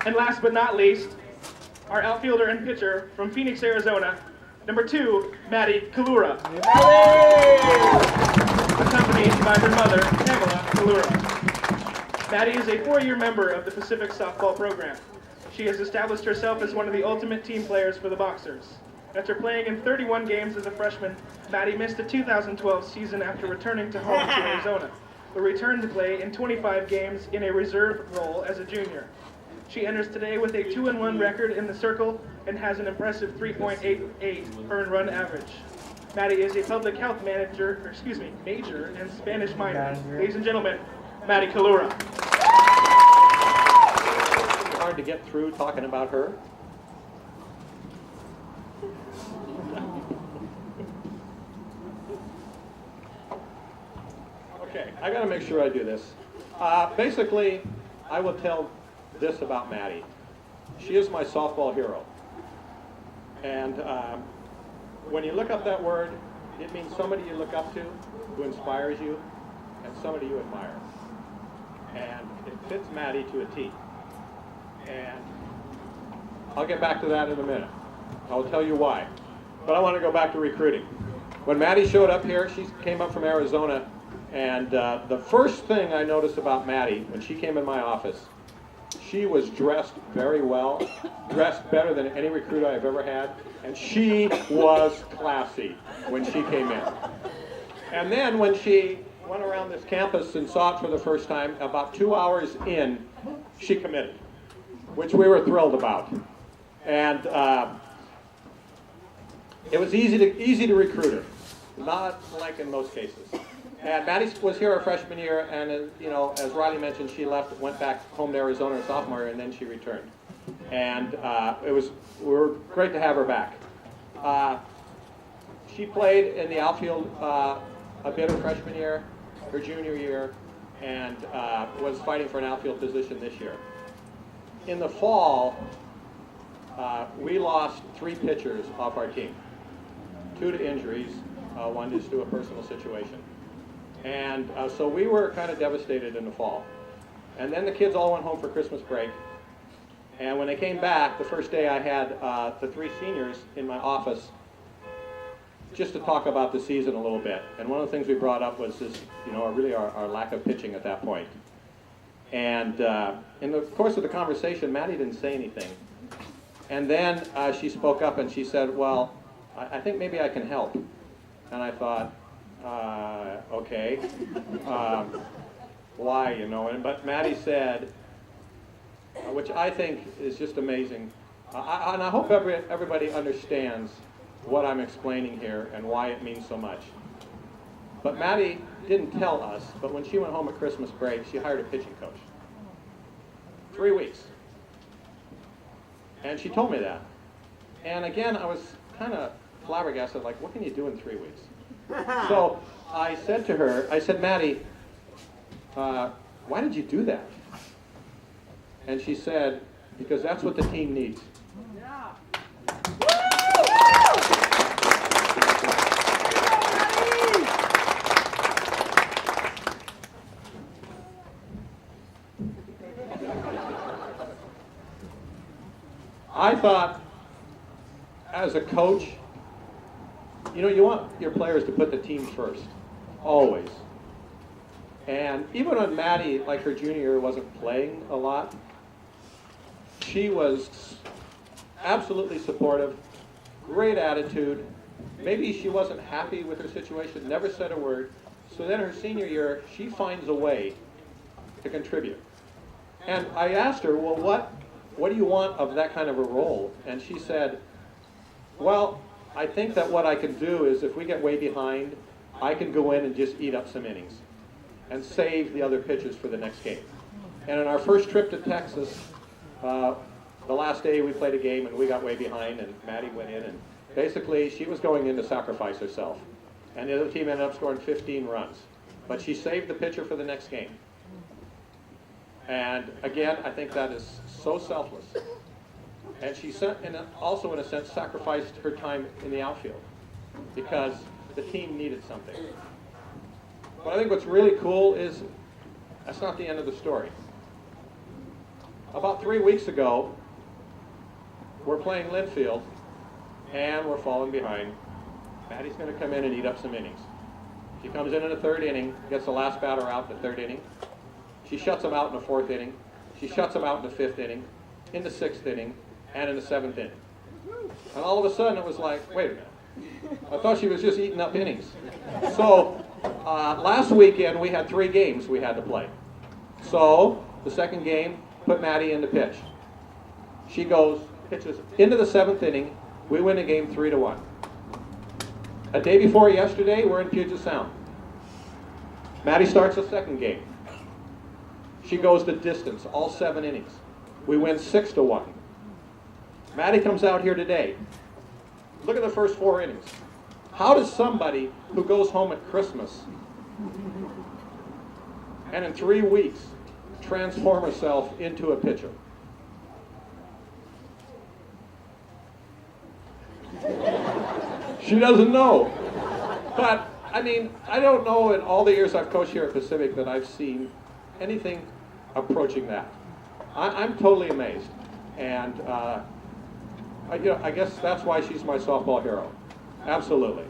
And last but not least, our outfielder and pitcher from Phoenix, Arizona, number 2, Maddie Collura. Accompanied by her mother, Pamela Collura. Maddie is a 4-year member of the Pacific softball program. She has established herself as one of the ultimate team players for the Boxers. After playing in 31 games as a freshman, Maddie missed the 2012 season after returning to home to Arizona, but returned to play in 25 games in a reserve role as a junior. She enters today with a 2-1 record in the circle and has an impressive 3.88 earned run average. Maddie is a public health major in Spanish minor. Ladies and gentlemen, Maddie Collura. It's hard to get through talking about her. Okay, I got to make sure I do this. Basically, I will tell this about Maddie. She is my softball hero. And when you look up that word, it means somebody you look up to, who inspires you, and somebody you admire. And it fits Maddie to a T. And I'll get back to that in a minute. I'll tell you why. But I want to go back to recruiting. When Maddie showed up here, she came up from Arizona, and the first thing I noticed about Maddie when she came in my office, she was dressed very well, dressed better than any recruit I've ever had, and she was classy when she came in. And then when she went around this campus and saw it for the first time, about 2 hours in, she committed, which we were thrilled about. And it was easy to recruit her, not like in most cases. And Maddie was here her freshman year, and as Riley mentioned, she left, went back home to Arizona her sophomore year, and then she returned. And we were great to have her back. She played in the outfield a bit her freshman year, her junior year, and was fighting for an outfield position this year. In the fall, we lost 3 pitchers off our team. 2 to injuries, 1 just to a personal situation. And so we were kind of devastated in the fall. And then the kids all went home for Christmas break. And when they came back, the first day I had the 3 seniors in my office just to talk about the season a little bit. And one of the things we brought up was this, really our lack of pitching at that point. And in the course of the conversation, Maddie didn't say anything. And then she spoke up and she said, well, I think maybe I can help. And I thought, okay, why, but Maddie said, which I think is just amazing, and I hope everybody understands what I'm explaining here and why it means so much. But Maddie didn't tell us, but when she went home at Christmas break, she hired a pitching coach. 3 weeks. And she told me that. And again, I was kind of flabbergasted, like, what can you do in 3 weeks? So I said to her, Maddie, why did you do that? And she said, because that's what the team needs. Yeah. I thought, as a coach, you want your players to put the team first, always. And even when Maddie, like her junior year, wasn't playing a lot, she was absolutely supportive, great attitude. Maybe she wasn't happy with her situation, never said a word. So then her senior year, she finds a way to contribute. And I asked her, well, what do you want of that kind of a role? And she said, well, I think that what I can do is if we get way behind, I can go in and just eat up some innings and save the other pitchers for the next game. And in our first trip to Texas, the last day we played a game and we got way behind and Maddie went in and basically she was going in to sacrifice herself. And the other team ended up scoring 15 runs. But she saved the pitcher for the next game. And again, I think that is so selfless. And she also, in a sense, sacrificed her time in the outfield because the team needed something. But I think what's really cool is that's not the end of the story. About 3 weeks ago, we're playing Linfield, and we're falling behind. Maddie's going to come in and eat up some innings. She comes in the third inning, gets the last batter out in the third inning. She shuts him out in the fourth inning. She shuts him out in the fifth inning, in the sixth inning, and in the seventh inning. And all of a sudden, it was like, wait a minute. I thought she was just eating up innings. So last weekend, we had 3 games we had to play. So the second game, put Maddie in the pitch. She goes, pitches into the 7th inning. We win the game 3-1. A day before yesterday, we're in Puget Sound. Maddie starts the second game. She goes the distance, all 7 innings. We win 6-1. Maddie comes out here today. Look at the first 4 innings. How does somebody who goes home at Christmas and in 3 weeks transform herself into a pitcher? She doesn't know. But, I mean, I don't know in all the years I've coached here at Pacific that I've seen anything approaching that. I'm totally amazed. And I guess that's why she's my softball hero. Absolutely.